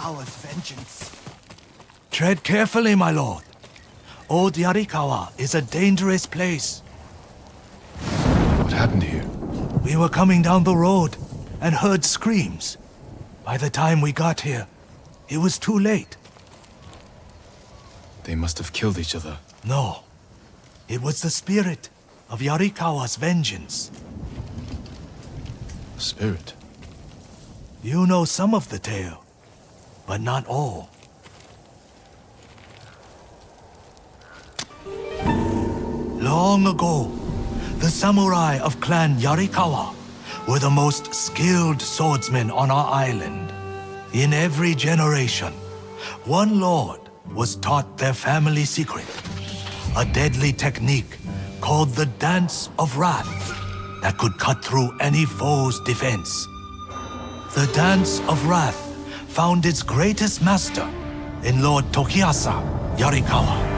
Yarikawa's vengeance. Tread carefully, my lord. Old Yarikawa is a dangerous place. What happened here? We were coming down the road and heard screams. By the time we got here, it was too late. They must have killed each other. No. It was the spirit of Yarikawa's vengeance. Spirit? You know some of the tale, but not all. Long ago, the samurai of Clan Yarikawa were the most skilled swordsmen on our island. In every generation, one lord was taught their family secret, a deadly technique called the Dance of Wrath that could cut through any foe's defense. The Dance of Wrath found its greatest master in Lord Tokiyasa Yarikawa.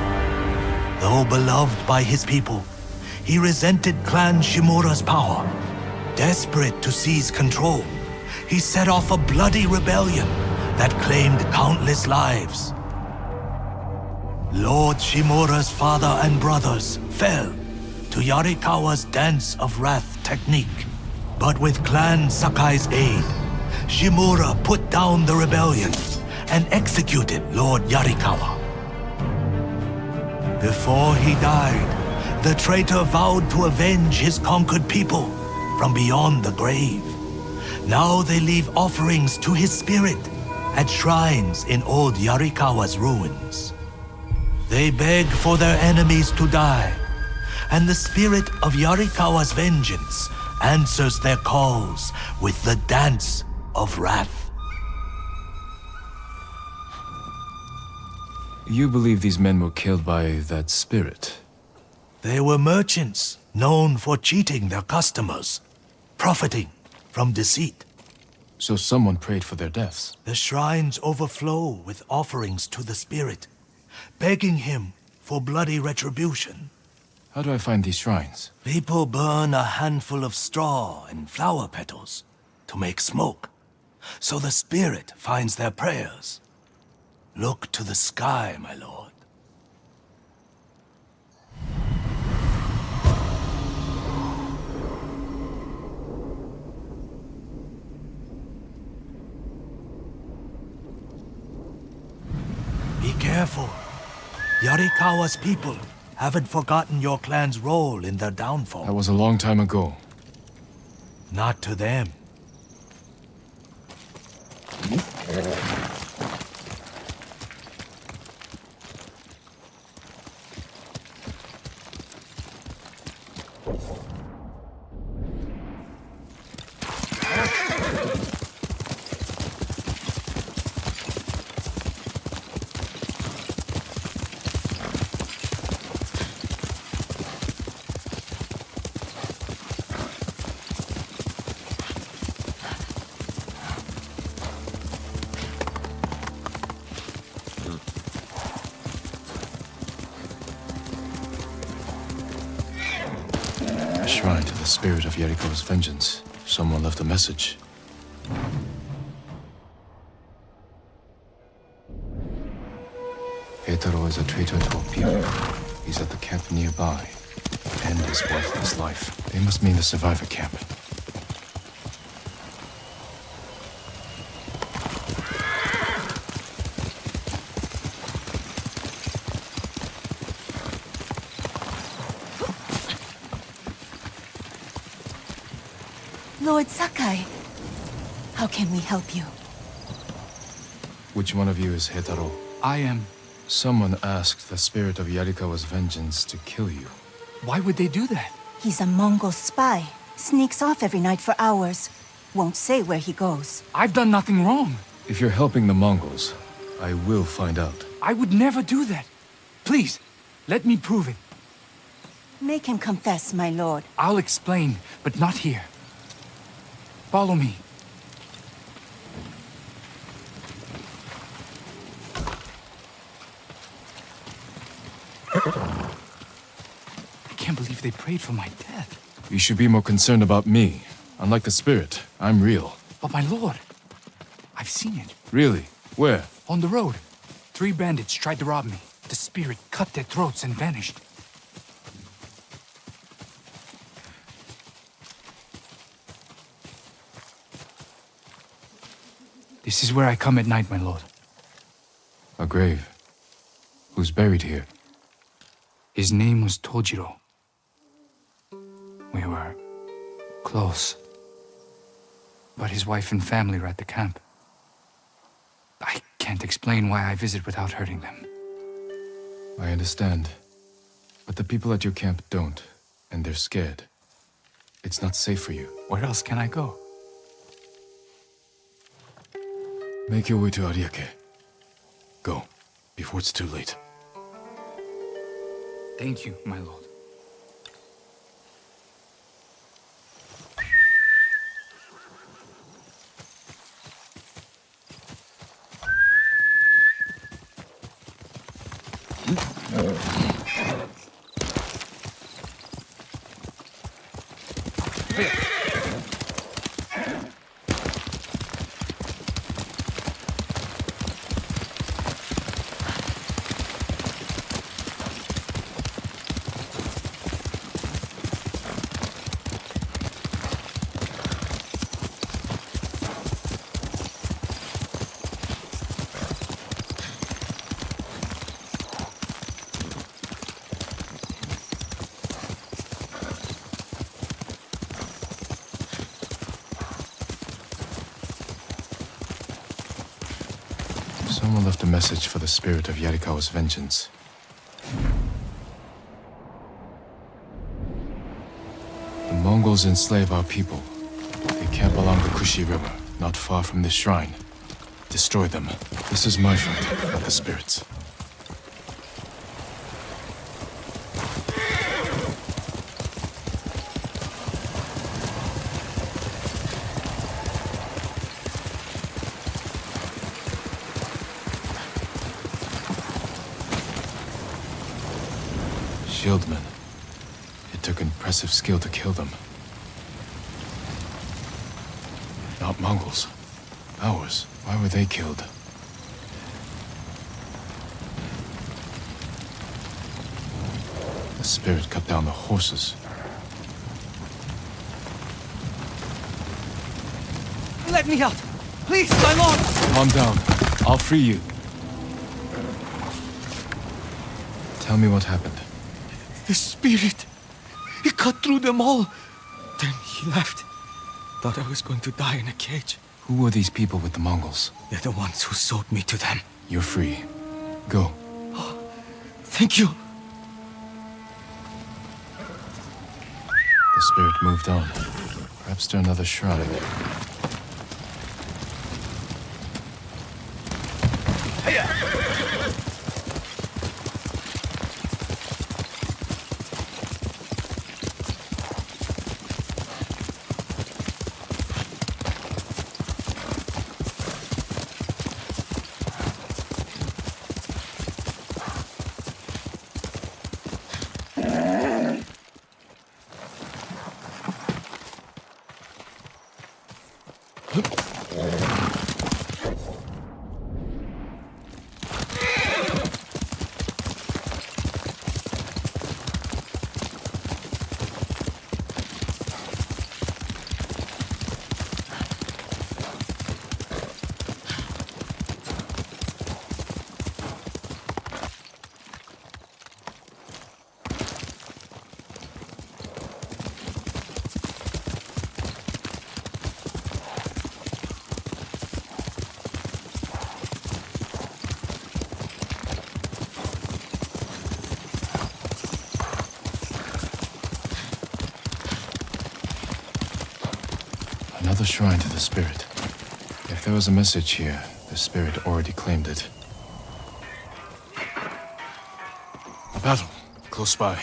Though beloved by his people, he resented Clan Shimura's power. Desperate to seize control, he set off a bloody rebellion that claimed countless lives. Lord Shimura's father and brothers fell to Yarikawa's Dance of Wrath technique. But with Clan Sakai's aid, Shimura put down the rebellion and executed Lord Yarikawa. Before he died, the traitor vowed to avenge his conquered people from beyond the grave. Now they leave offerings to his spirit at shrines in old Yarikawa's ruins. They beg for their enemies to die, and the spirit of Yarikawa's vengeance answers their calls with the Dance of Wrath. You believe these men were killed by that spirit? They were merchants known for cheating their customers, profiting from deceit. So someone prayed for their deaths? The shrines overflow with offerings to the spirit, begging him for bloody retribution. How do I find these shrines? People burn a handful of straw and flower petals to make smoke, so the spirit finds their prayers. Look to the sky, my lord. Be careful. Yarikawa's people haven't forgotten your clan's role in their downfall. That was a long time ago. Not to them. A shrine to the spirit of Yarikawa's vengeance. Someone left a message. Heitaro is a traitor to our people. He's at the camp nearby. And his worthless life. They must mean the survivor camp. Lord Sakai, how can we help you? Which one of you is Heitaro? I am. Someone asked the spirit of Yarikawa's vengeance to kill you. Why would they do that? He's a Mongol spy. Sneaks off every night for hours. Won't say where he goes. I've done nothing wrong. If you're helping the Mongols, I will find out. I would never do that. Please, let me prove it. Make him confess, my lord. I'll explain, but not here. Follow me. I can't believe they prayed for my death. You should be more concerned about me. Unlike the spirit, I'm real. But my lord, I've seen it. Really? Where? On the road. 3 bandits tried to rob me. The spirit cut their throats and vanished. This is where I come at night, my lord. A grave. Who's buried here? His name was Tojiro. We were close. But his wife and family were at the camp. I can't explain why I visit without hurting them. I understand. But the people at your camp don't, and they're scared. It's not safe for you. Where else can I go? Make your way to Ariake. Go, before it's too late. Thank you, my lord. Someone left a message for the spirit of Yarikawa's vengeance. The Mongols enslave our people. They camp along the Kushi River, not far from this shrine. Destroy them. This is my fight, not the spirits. Shieldmen. It took impressive skill to kill them. Not Mongols. Ours. Why were they killed? The spirit cut down the horses. Let me out! Please, my lord! Calm down. I'll free you. Tell me what happened. The spirit! He cut through them all! Then he left. Thought I was going to die in a cage. Who were these people with the Mongols? They're the ones who sold me to them. You're free. Go. Thank you! The spirit moved on. Perhaps to another shrine. Another shrine to the spirit. If there was a message here, the spirit already claimed it. A battle, close by.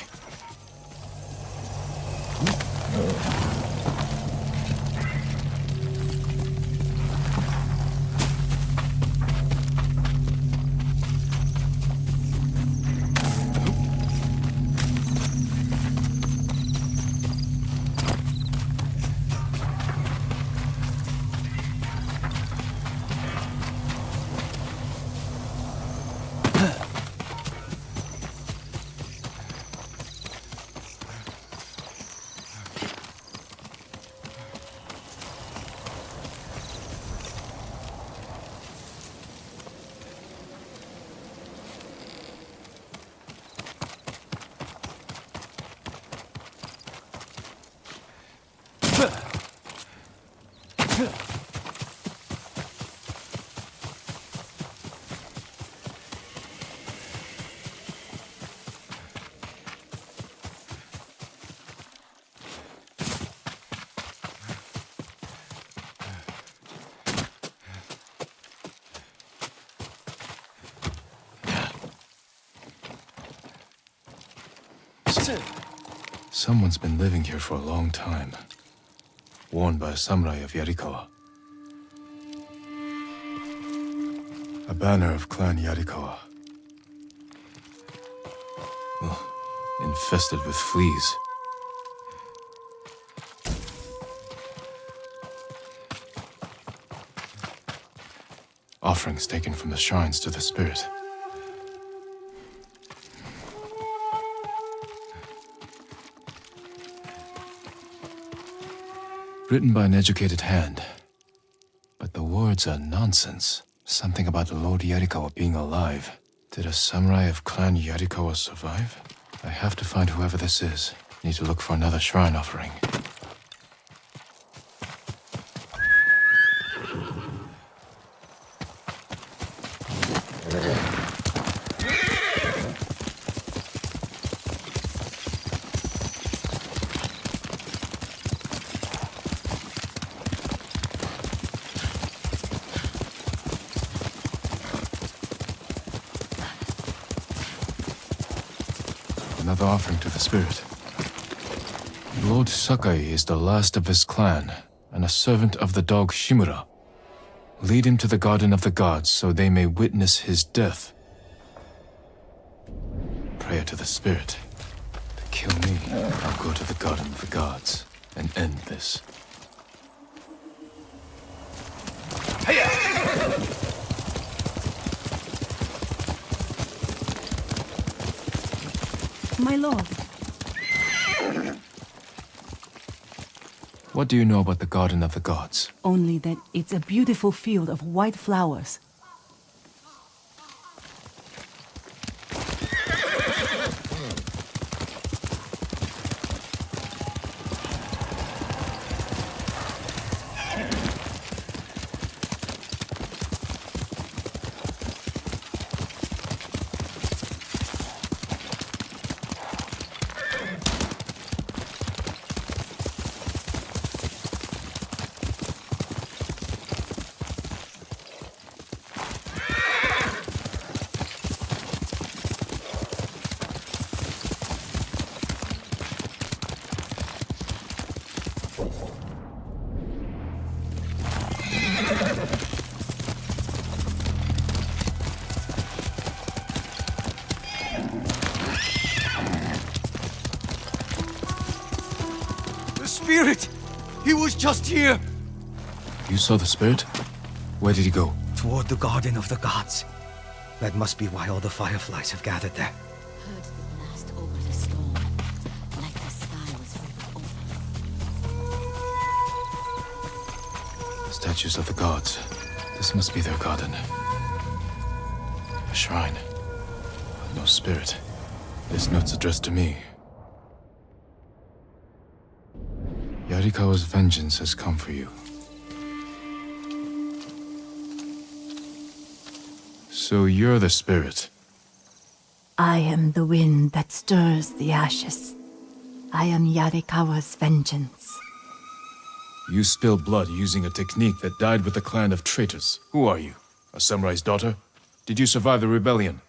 Someone's been living here for a long time. Worn by a samurai of Yarikawa. A banner of Clan Yarikawa. Ugh, infested with fleas. Offerings taken from the shrines to the spirit. Written by an educated hand. But the words are nonsense. Something about Lord Yarikawa being alive. Did a samurai of Clan Yarikawa survive? I have to find whoever this is. Need to look for another shrine offering. Another offering to the spirit. Lord Sakai is the last of his clan, and a servant of the dog Shimura. Lead him to the Garden of the Gods so they may witness his death. Prayer to the spirit. To kill me, I'll go to the Garden of the Gods and end this. My lord. What do you know about the Garden of the Gods? Only that it's a beautiful field of white flowers. Spirit! He was just here! You saw the spirit? Where did he go? Toward the Garden of the Gods. That must be why all the fireflies have gathered there. Heard the blast over the storm, like the sky was ripped open. Statues of the gods. This must be their garden. A shrine. But no spirit. This note's addressed to me. Yarikawa's vengeance has come for you. So you're the spirit. I am the wind that stirs the ashes. I am Yarikawa's vengeance. You spilled blood using a technique that died with a clan of traitors. Who are you? A samurai's daughter? Did you survive the rebellion?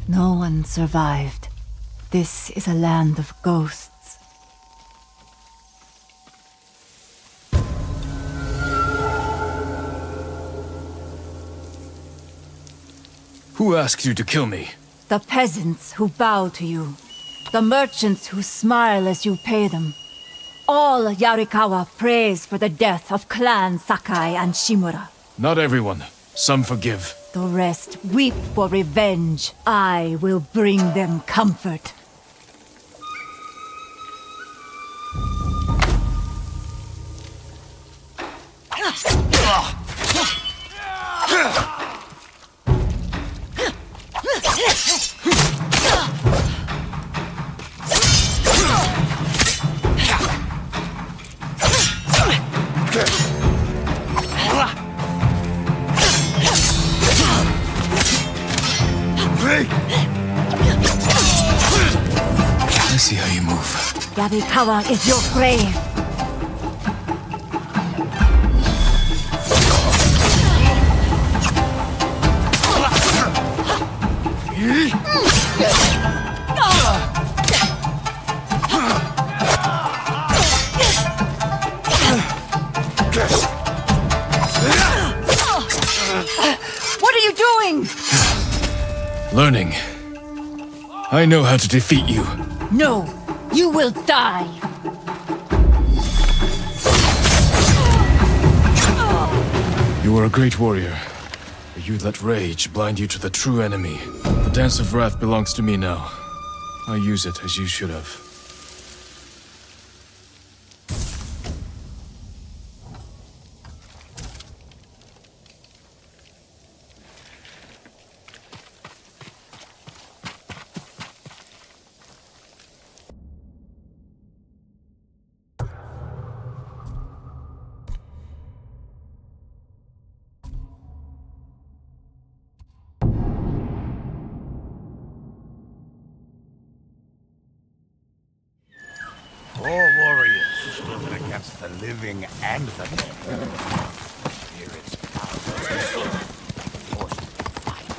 No one survived. This is a land of ghosts. Who asked you to kill me? The peasants who bow to you. The merchants who smile as you pay them. All Yarikawa prays for the death of Clan Sakai and Shimura. Not everyone. Some forgive. The rest weep for revenge. I will bring them comfort. I see how you move. Yarikawa is your grave. What are you doing? Learning. I know how to defeat you. No, you will die. You are a great warrior. But you let rage blind you to the true enemy. The Dance of Wrath belongs to me now. I use it as you should have. Four warriors stood against the living and the dead. Spirits power forced to fight.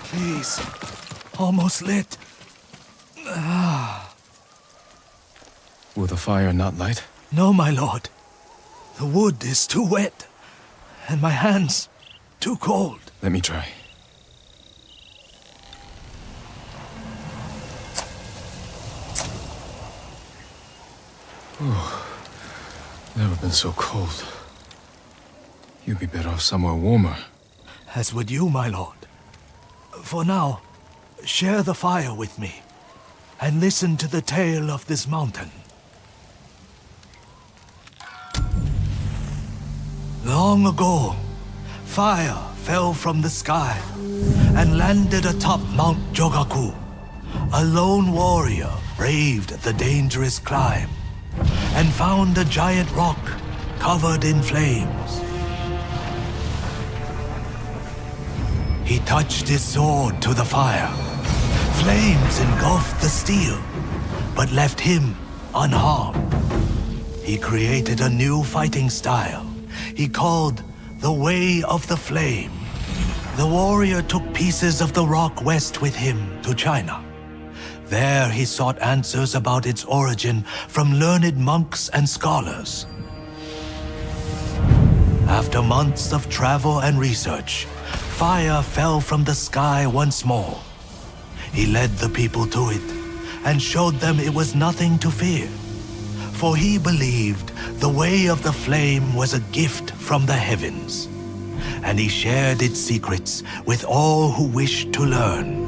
Please. Almost lit. Will the fire not light? No, my lord. The wood is too wet, and my hands too cold. Let me try. Never been so cold. You'd be better off somewhere warmer. As would you, my lord. For now, share the fire with me, and listen to the tale of this mountain. Long ago, fire fell from the sky and landed atop Mount Jogaku. A lone warrior braved the dangerous climb and found a giant rock covered in flames. He touched his sword to the fire. Flames engulfed the steel, but left him unharmed. He created a new fighting style he called the Way of the Flame. The warrior took pieces of the rock west with him to China. There he sought answers about its origin from learned monks and scholars. After months of travel and research, fire fell from the sky once more. He led the people to it and showed them it was nothing to fear. For he believed the Way of the Flame was a gift from the heavens, and he shared its secrets with all who wished to learn.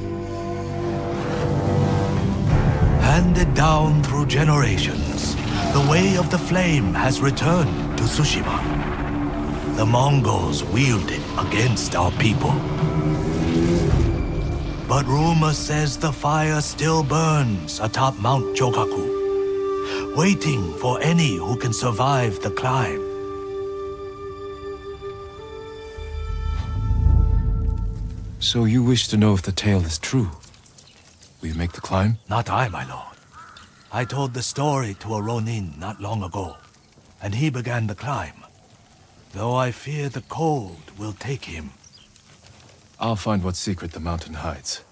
Handed down through generations, the Way of the Flame has returned to Tsushima. The Mongols wield it against our people. But rumor says the fire still burns atop Mount Jogaku, waiting for any who can survive the climb. So you wish to know if the tale is true? Will you make the climb? Not I, my lord. I told the story to a Ronin not long ago, and he began the climb. Though I fear the cold will take him. I'll find what secret the mountain hides.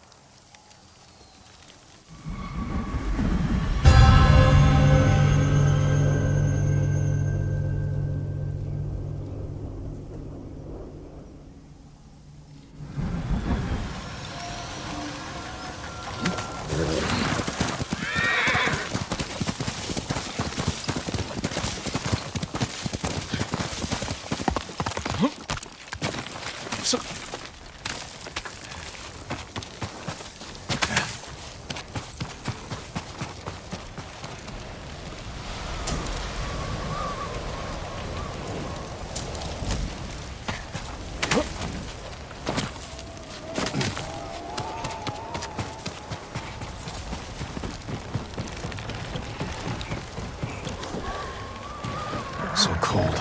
So cold.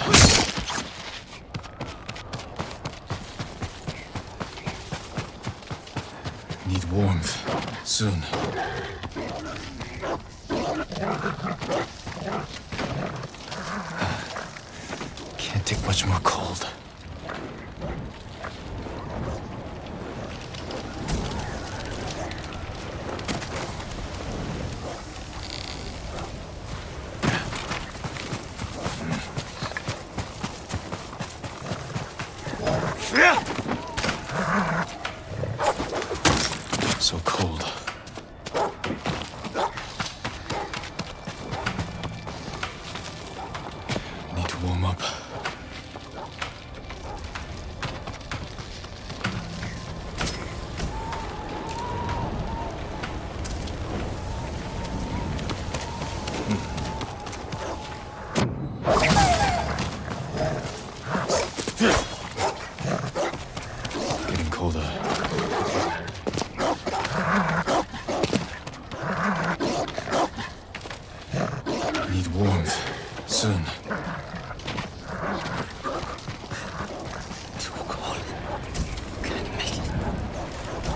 Need warmth. Soon. much more cold. So cold. Need to warm up. Getting colder. Need warmth. Soon. Too cold. Can't make it.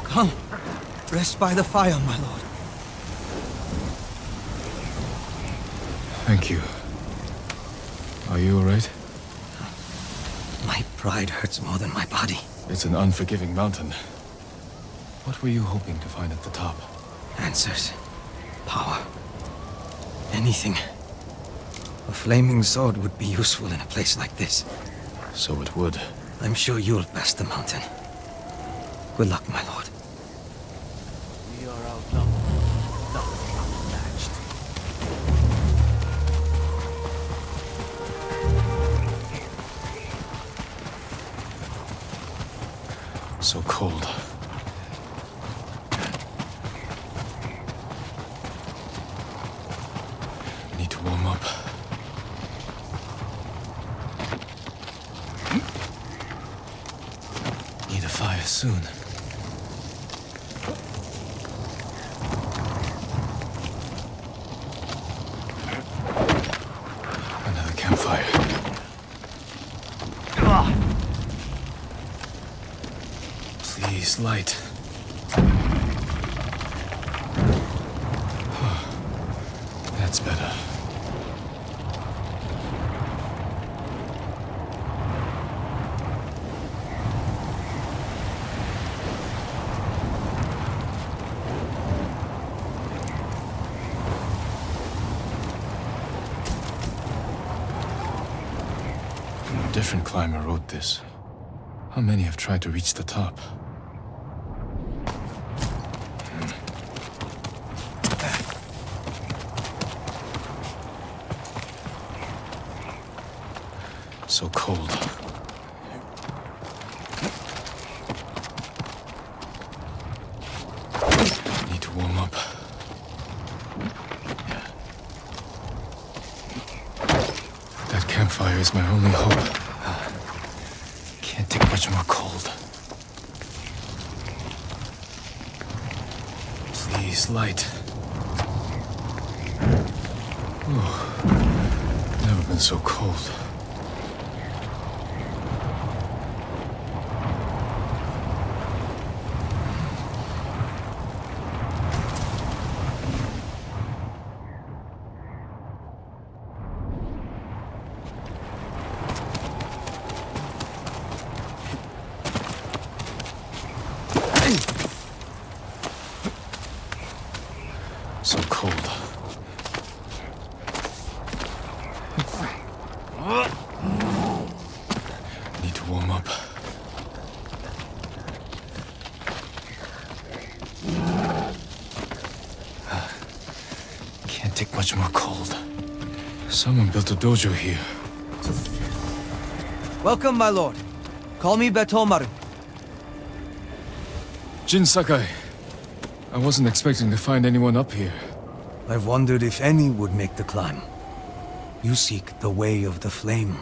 Come. Rest by the fire, my lord. Thank you. Are you alright? My pride hurts more than my body. It's an unforgiving mountain. What were you hoping to find at the top? Answers. Power. Anything. A flaming sword would be useful in a place like this. So it would. I'm sure you'll pass the mountain. Good luck, my lord. We are outnumbered. Nothing outmatched. So cold. Need to warm up. Need a fire soon. Another campfire. Please, light. That's better. A different climber wrote this. How many have tried to reach the top? So cold. Need to warm up. That campfire is my only hope. Can't take much more cold. Please, light. Ooh. Never been so cold. So cold. Need to warm up. Can't take much more cold. Someone built a dojo here. Welcome, my lord. Call me Betomaru. Jin Sakai. I wasn't expecting to find anyone up here. I've wondered if any would make the climb. You seek the way of the flame.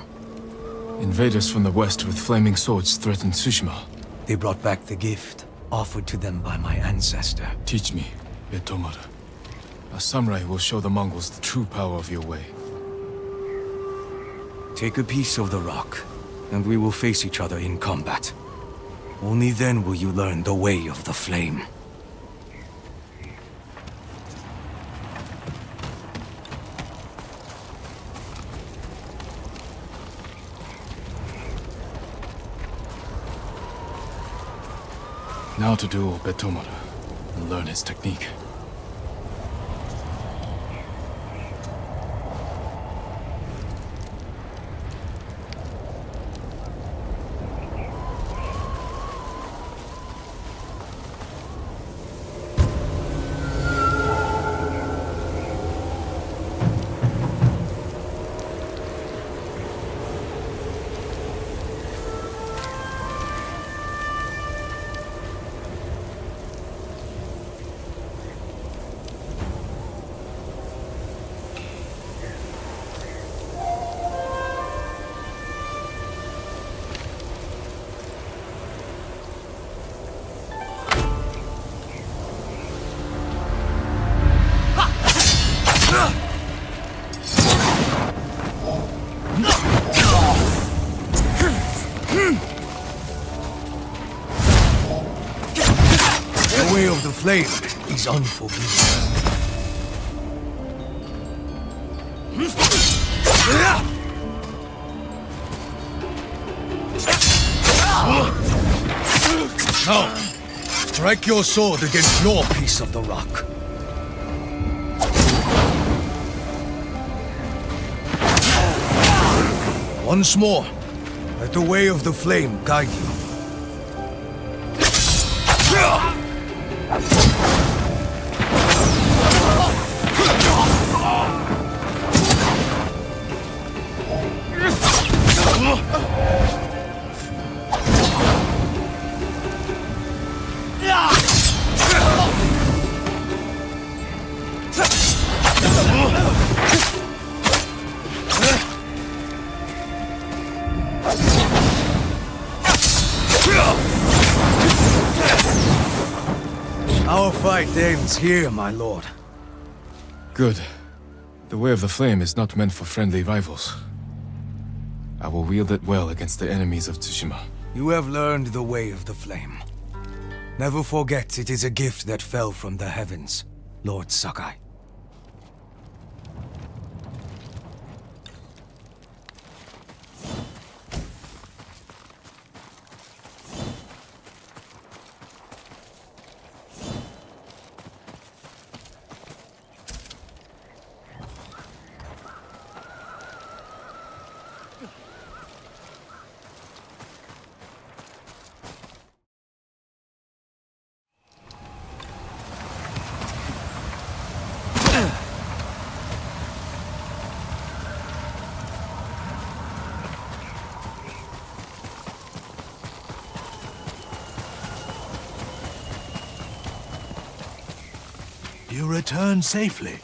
Invaders from the west with flaming swords threatened Tsushima. They brought back the gift offered to them by my ancestor. Teach me, Betomaru. A samurai will show the Mongols the true power of your way. Take a piece of the rock, and we will face each other in combat. Only then will you learn the way of the flame. Now to duel Betomara and learn his technique. The way of the flame is unforgiving. Now, strike your sword against your piece of the rock. Once more, let the way of the flame guide you. Our fight ends here, my lord. Good. The Way of the Flame is not meant for friendly rivals. I will wield it well against the enemies of Tsushima. You have learned the Way of the Flame. Never forget it is a gift that fell from the heavens, Lord Sakai. You returned safely.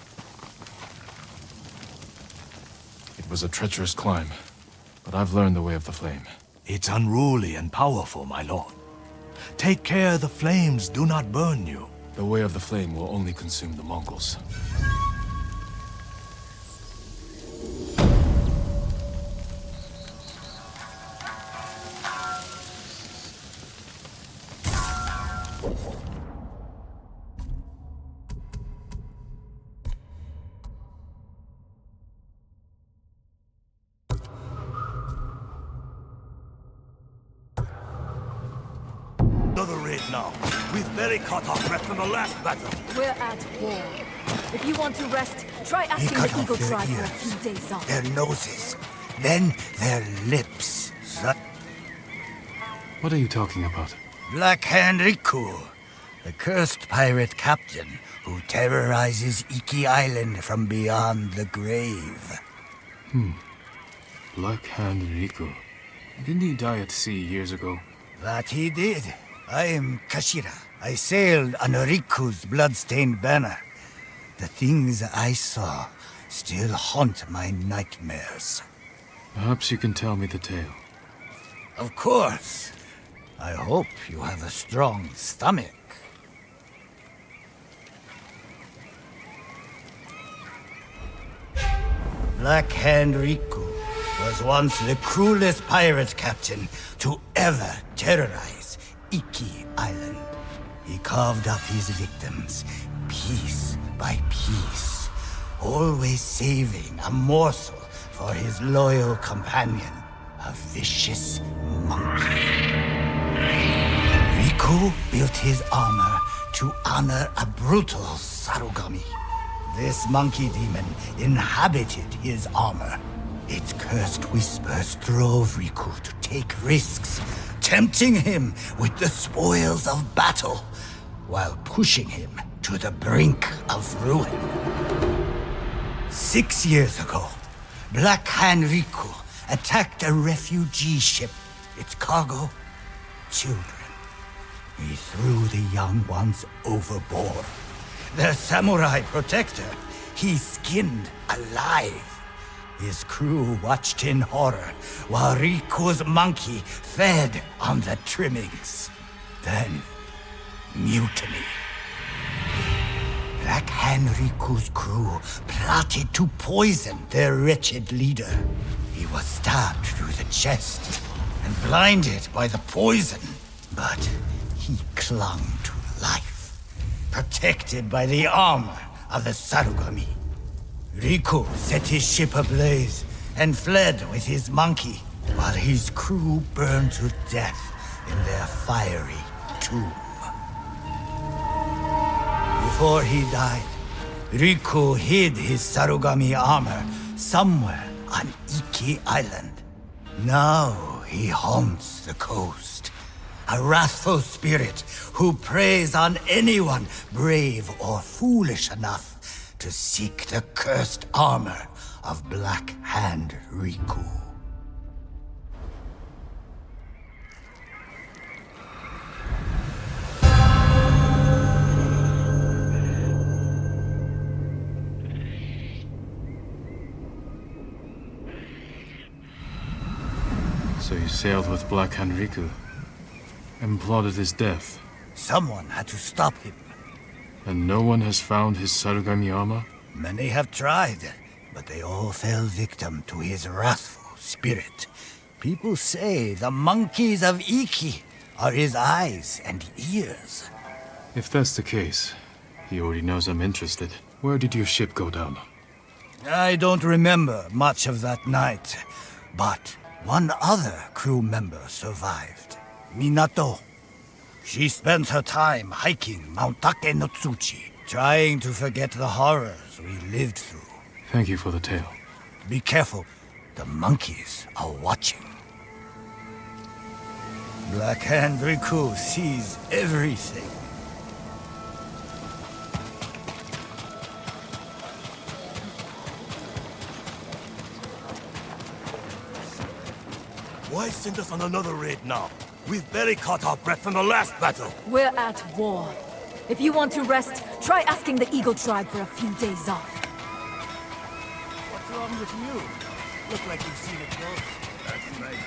It was a treacherous climb, but I've learned the Way of the Flame. It's unruly and powerful, my lord. Take care the flames do not burn you. The Way of the Flame will only consume the Mongols. Another raid now. We've barely caught our breath from the last battle. We're at war. If you want to rest, try He asking cut the off Eagle their tribe for a ears, few days off. their noses, then their lips. What are you talking about? Black Hand Riku, the cursed pirate captain who terrorizes Iki Island from beyond the grave. Black Hand Riku. Didn't he die at sea years ago? That he did. I am Kashira. I sailed under Riku's blood-stained banner. The things I saw still haunt my nightmares. Perhaps you can tell me the tale. Of course. I hope you have a strong stomach. Black Hand Riku was once the cruelest pirate captain to ever terrorize Iki Island. He carved up his victims, piece by piece, always saving a morsel for his loyal companion, a vicious monkey. Riku Riku built his armor to honor a brutal Sarugami. This monkey demon inhabited his armor. Its cursed whispers drove Riku to take risks, tempting him with the spoils of battle, while pushing him to the brink of ruin. 6 years ago, Black Hand Riku attacked a refugee ship. Its cargo, children. He threw the young ones overboard. Their samurai protector, he skinned alive. His crew watched in horror while Riku's monkey fed on the trimmings. Then, mutiny. Black Hand Riku's crew plotted to poison their wretched leader. He was stabbed through the chest and blinded by the poison, but he clung to life, protected by the armor of the Sarugami. Riku set his ship ablaze and fled with his monkey, while his crew burned to death in their fiery tomb. Before he died, Riku hid his Sarugami armor somewhere on Iki Island. Now he haunts the coast, a wrathful spirit who preys on anyone brave or foolish enough to seek the cursed armor of Black Hand Riku. So you sailed with Black Hand Riku and plotted his death. Someone had to stop him. And no one has found his Sarugami armor? Many have tried, but they all fell victim to his wrathful spirit. People say the monkeys of Iki are his eyes and ears. If that's the case, he already knows I'm interested. Where did your ship go down? I don't remember much of that night, but one other crew member survived. Minato. She spent her time hiking Mount Take no Tsuchi, trying to forget the horrors we lived through. Thank you for the tale. Be careful. The monkeys are watching. Black Hand Riku sees everything. Why send us on another raid now? We've barely caught our breath from the last battle. We're at war. If you want to rest, try asking the Eagle tribe for a few days off. What's wrong with you? Look like you've seen it close. That's right.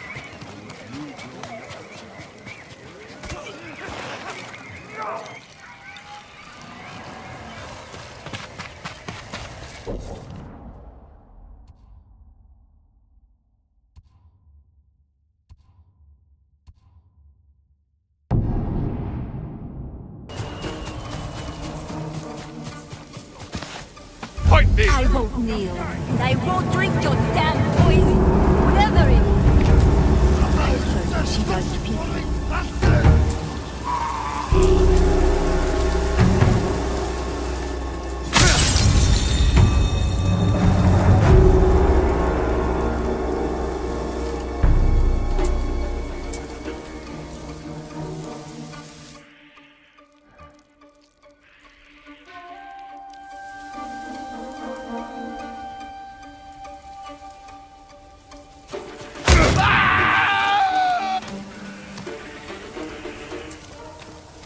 Fight me! I won't kneel, and I won't drink your damn poison, whatever it is. I've heard what she does to people.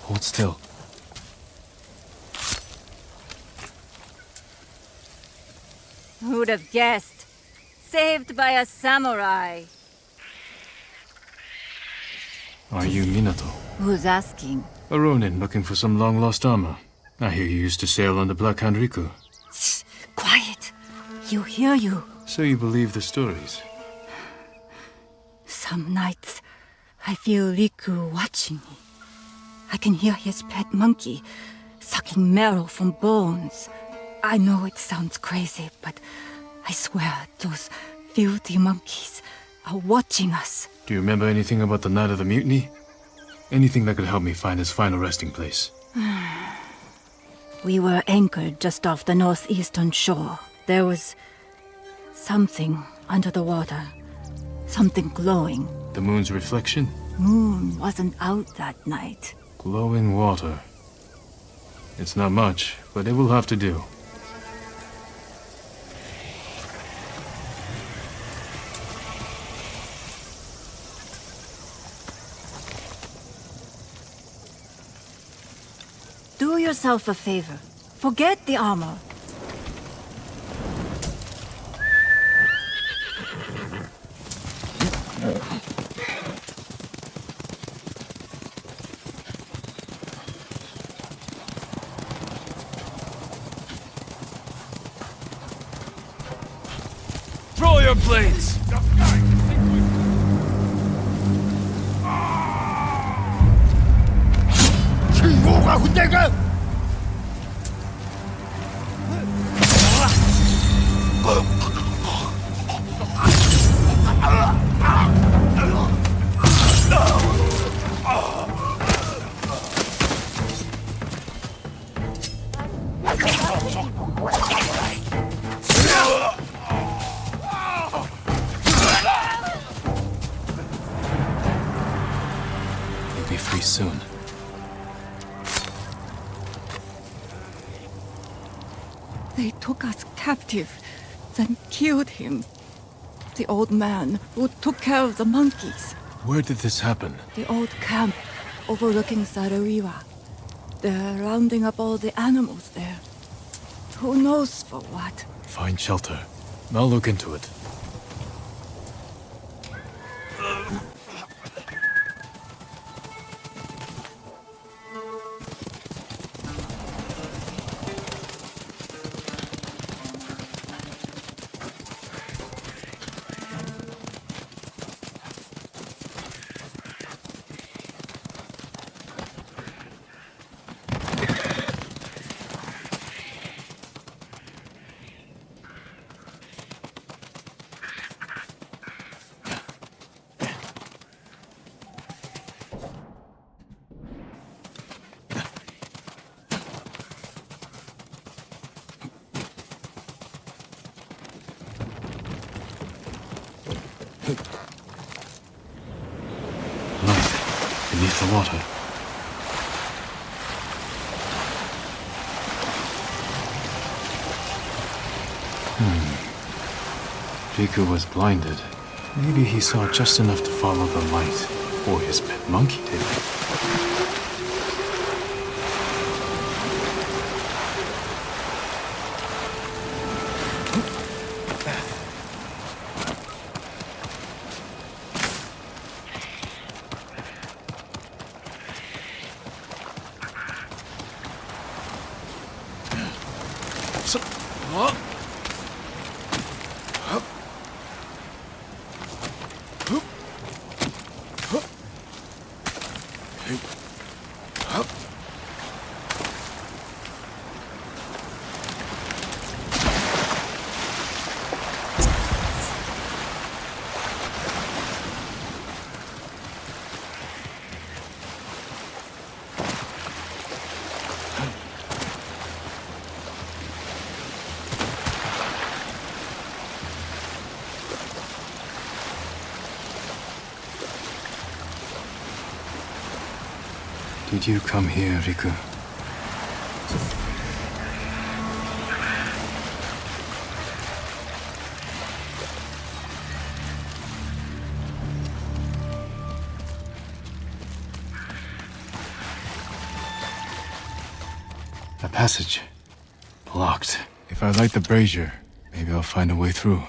Hold still. Who'd have guessed? Saved by a samurai. Are you Minato? Who's asking? A ronin looking for some long-lost armor. I hear you used to sail on the Black Hand Riku. Shh, quiet. He'll hear you. So you believe the stories? Some nights, I feel Riku watching me. I can hear his pet monkey sucking marrow from bones. I know it sounds crazy, but I swear those filthy monkeys are watching us. Do you remember anything about the night of the mutiny? Anything that could help me find his final resting place. We were anchored just off the northeastern shore. There was something under the water. Something glowing. The moon's reflection? Moon wasn't out that night. Glowing water. It's not much, but it will have to do. Do yourself a favor. Forget the armor. Throw your blades! You'll be free soon. They took us captive, then killed him. The old man who took care of the monkeys. Where did this happen? The old camp overlooking Sarawiwa. They're rounding up all the animals there. Who knows for what? Find shelter. I'll look into it. Light beneath the water. Riku was blinded. Maybe he saw just enough to follow the light, or his pet monkey did. Did you come here, Riku? A passage. Blocked. If I light the brazier, maybe I'll find a way through.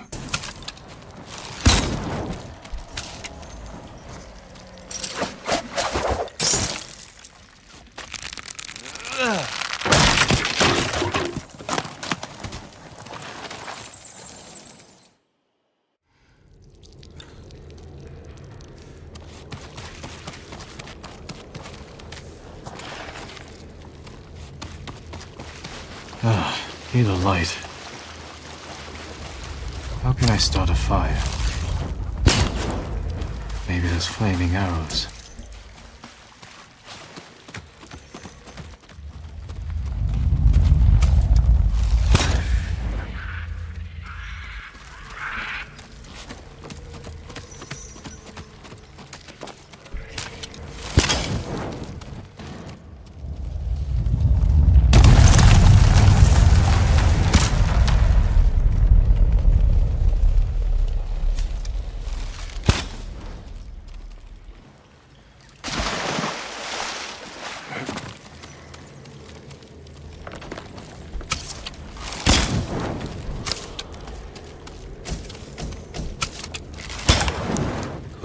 Need a light. How can I start a fire? Maybe there's flaming arrows.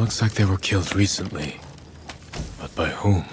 Looks like they were killed recently. But by whom?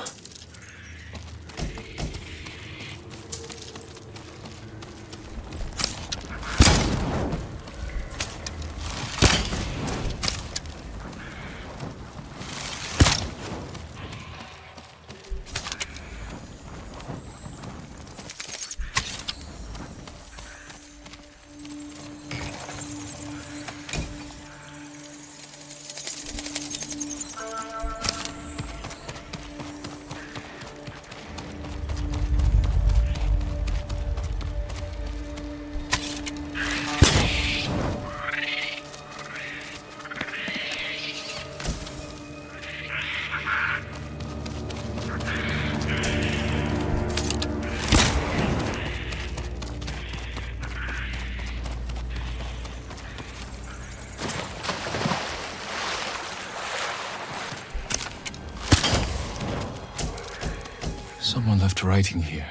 Someone left writing here.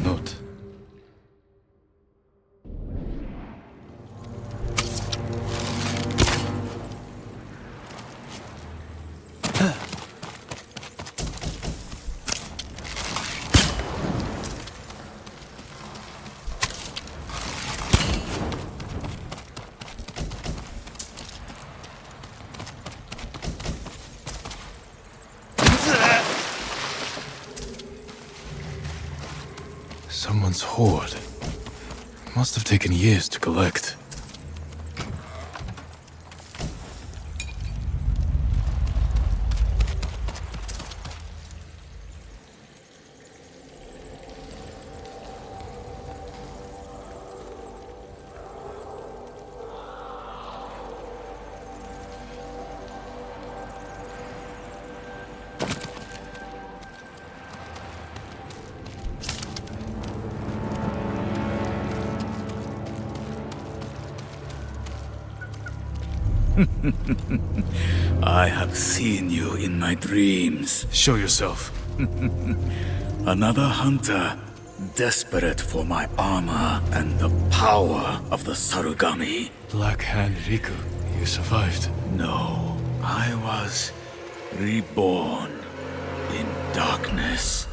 Note. Someone's hoard. Must have taken years to collect. I have seen you in my dreams. Show yourself. Another hunter, desperate for my armor and the power of the Sarugami. Black Hand Riku, you survived. No, I was reborn in darkness.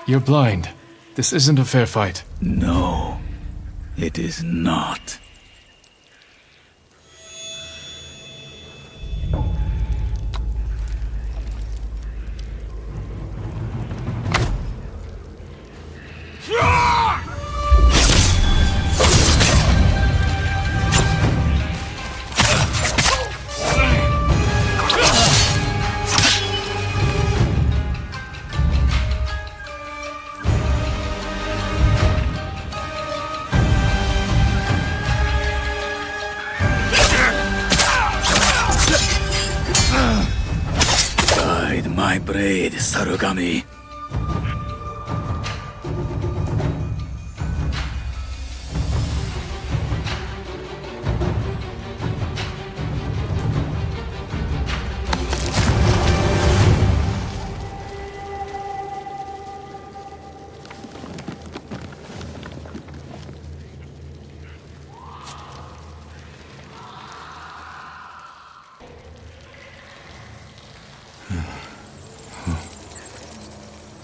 You're blind. This isn't a fair fight. No, it is not. My braid, Sarugami.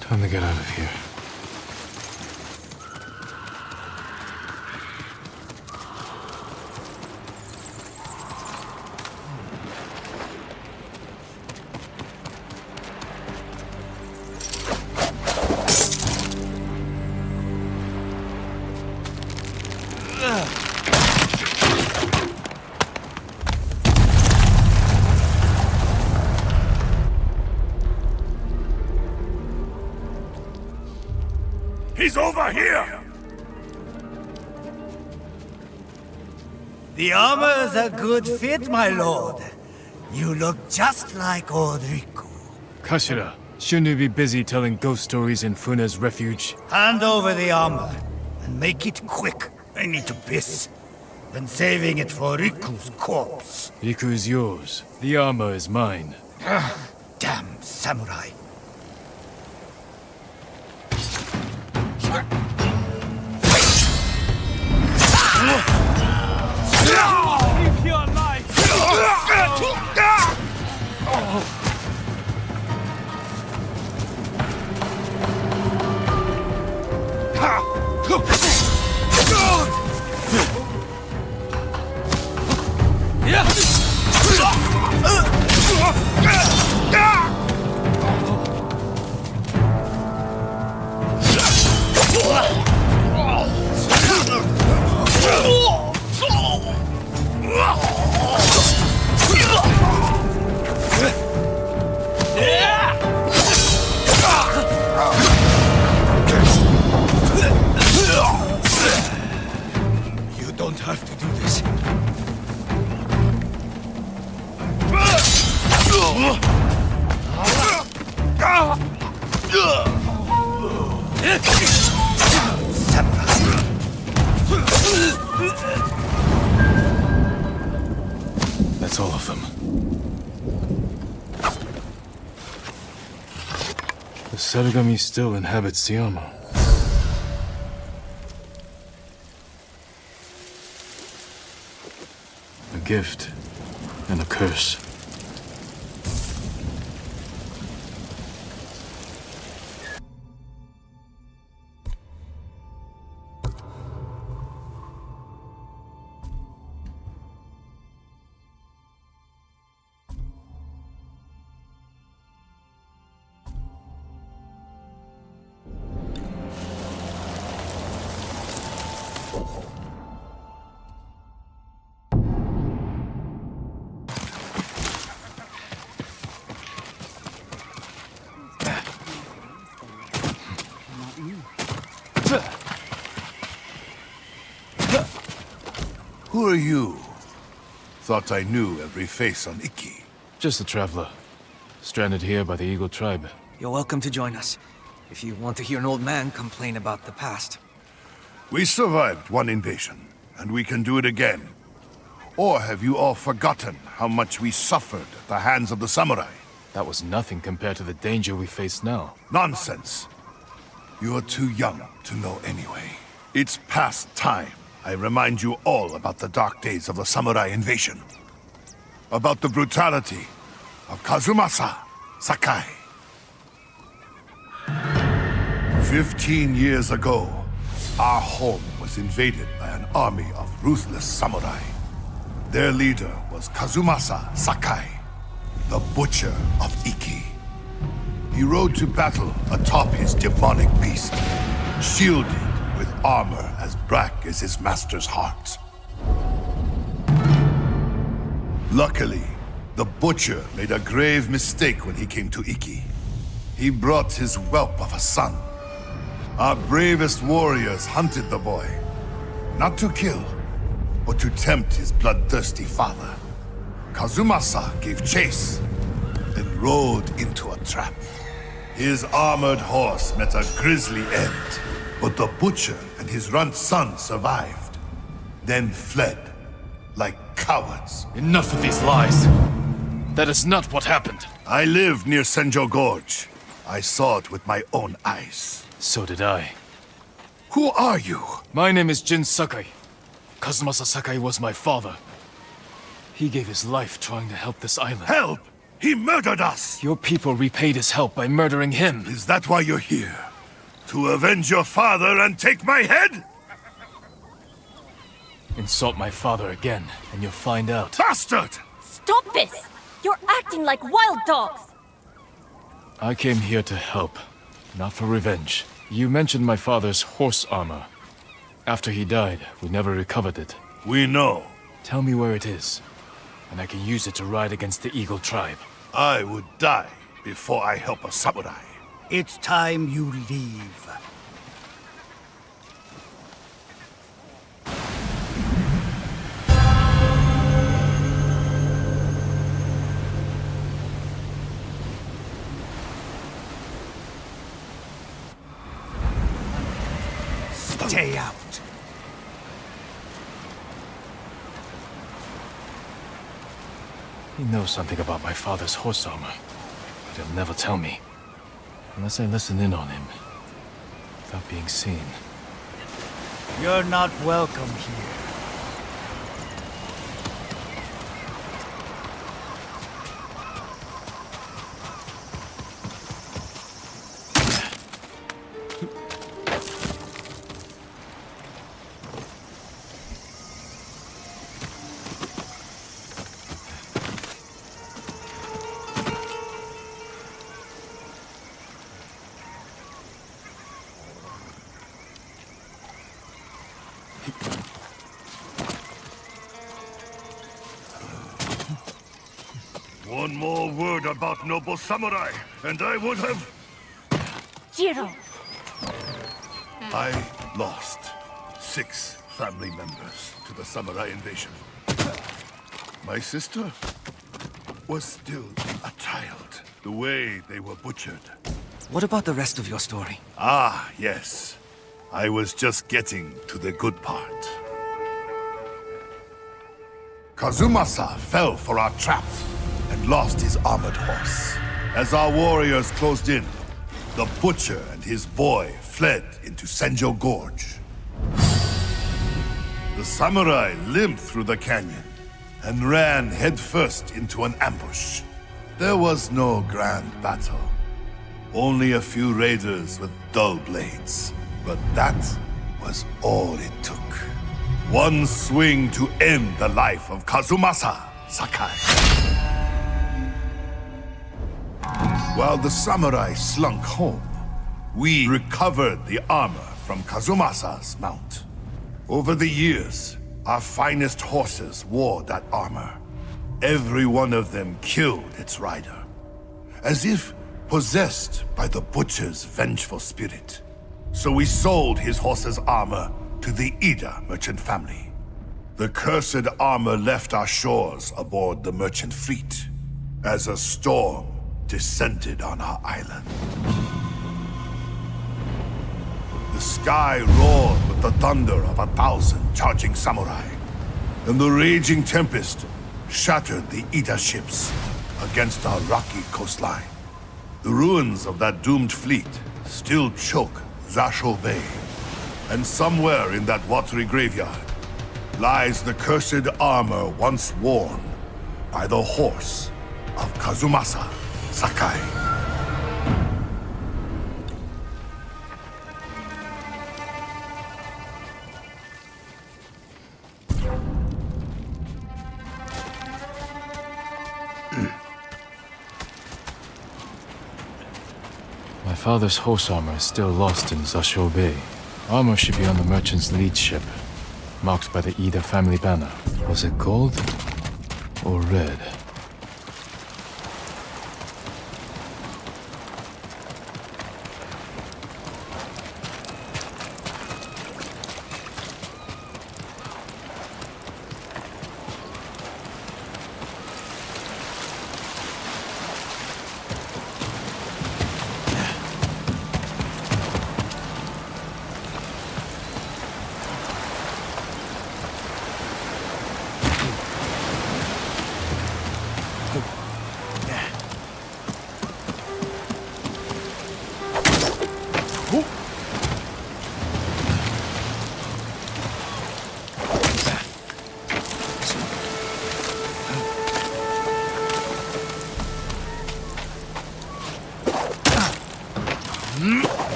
Time to get out of here. He's over here! The armor's a good fit, my lord. You look just like old Riku. Kashira, shouldn't you be busy telling ghost stories in Funa's refuge? Hand over the armor, and make it quick. I need to piss. Been saving it for Riku's corpse. Riku's yours. The armor is mine. Damn samurai. Leave here alive! You don't have to do this. That's all of them. The Sarigami still inhabits the armor. A gift and a curse. Who are you? Thought I knew every face on Iki. Just a traveler. Stranded here by the Eagle tribe. You're welcome to join us, if you want to hear an old man complain about the past. We survived one invasion, and we can do it again. Or have you all forgotten how much we suffered at the hands of the samurai? That was nothing compared to the danger we face now. Nonsense. You're too young to know anyway. It's past time I remind you all about the dark days of the samurai invasion. About the brutality of Kazumasa Sakai. 15 years ago, our home was invaded by an army of ruthless samurai. Their leader was Kazumasa Sakai, the Butcher of Iki. He rode to battle atop his demonic beast, shielded with armor as black as his master's heart. Luckily, the Butcher made a grave mistake when he came to Iki. He brought his whelp of a son. Our bravest warriors hunted the boy, not to kill, but to tempt his bloodthirsty father. Kazumasa gave chase, then rode into a trap. His armored horse met a grisly end, but the Butcher and his runt son survived, then fled like cowards. Enough of these lies. That is not what happened. I lived near Senjo Gorge. I saw it with my own eyes. So did I. Who are you? My name is Jin Sakai. Kazumasa Sakai was my father. He gave his life trying to help this island. Help! He murdered us! Your people repaid his help by murdering him. Is that why you're here? To avenge your father and take my head? Insult my father again, and you'll find out. Bastard! Stop this! You're acting like wild dogs! I came here to help, not for revenge. You mentioned my father's horse armor. After he died, we never recovered it. We know. Tell me where it is, and I can use it to ride against the Eagle tribe. I would die before I help a samurai. It's time you leave. Stay out. He knows something about my father's horse armor, but he'll never tell me. Unless I listen in on him, without being seen. You're not welcome here. One more word about noble samurai, and I would have... Jiro! I lost 6 family members to the samurai invasion. My sister was still a child, the way they were butchered. What about the rest of your story? Ah, yes. I was just getting to the good part. Kazumasa fell for our trap and lost his armored horse. As our warriors closed in, the butcher and his boy fled into Senjo Gorge. The samurai limped through the canyon and ran headfirst into an ambush. There was no grand battle. Only a few raiders with dull blades. But that was all it took. One swing to end the life of Kazumasa Sakai. While the samurai slunk home, we recovered the armor from Kazumasa's mount. Over the years, our finest horses wore that armor. Every one of them killed its rider, as if possessed by the butcher's vengeful spirit. So we sold his horse's armor to the Ida merchant family. The cursed armor left our shores aboard the merchant fleet as a storm descended on our island. The sky roared with the thunder of 1,000 charging samurai, and the raging tempest shattered the Ida ships against our rocky coastline. The ruins of that doomed fleet still choke Zasho Bay, and somewhere in that watery graveyard lies the cursed armor once worn by the horse of Kazumasa Sakai. My father's horse armor is still lost in Zasho Bay. Armor should be on the merchant's lead ship, marked by the Ida family banner. Was it gold or red?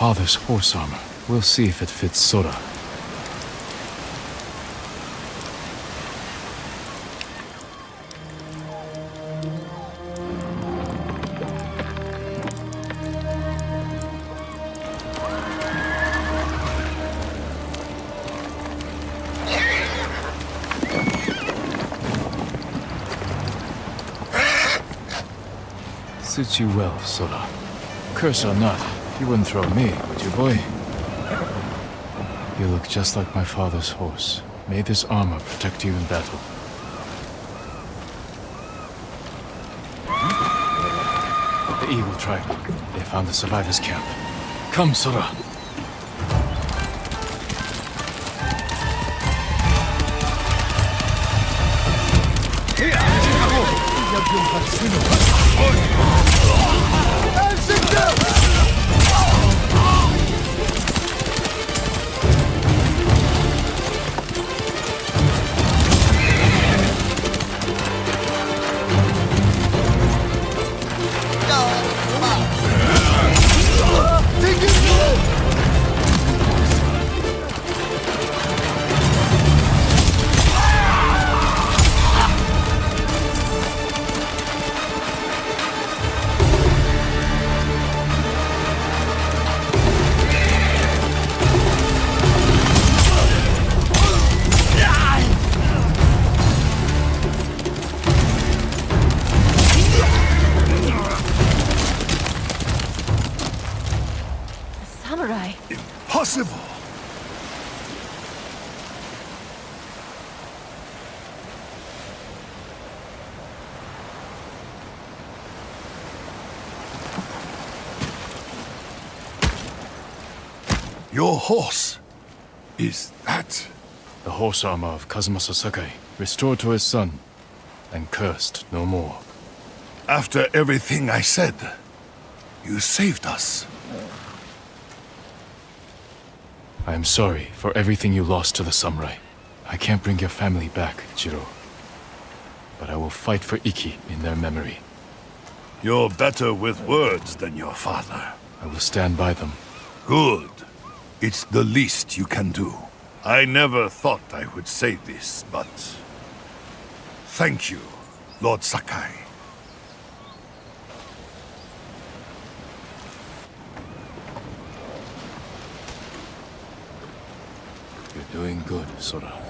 father's horse armor. We'll see if it fits Sora. Suits you well, Sora. Curse or not, you wouldn't throw me, would you, boy? You look just like my father's horse. May this armor protect you in battle. The Eagle Tribe. They found the survivors' camp. Come, Sora. Impossible! Your horse. Is that... The horse armor of Kazumasa Sakai, restored to his son, and cursed no more. After everything I said, you saved us. I am sorry for everything you lost to the samurai. I can't bring your family back, Jiro. But I will fight for Iki in their memory. You're better with words than your father. I will stand by them. Good. It's the least you can do. I never thought I would say this, but... thank you, Lord Sakai. You're doing good, Sora.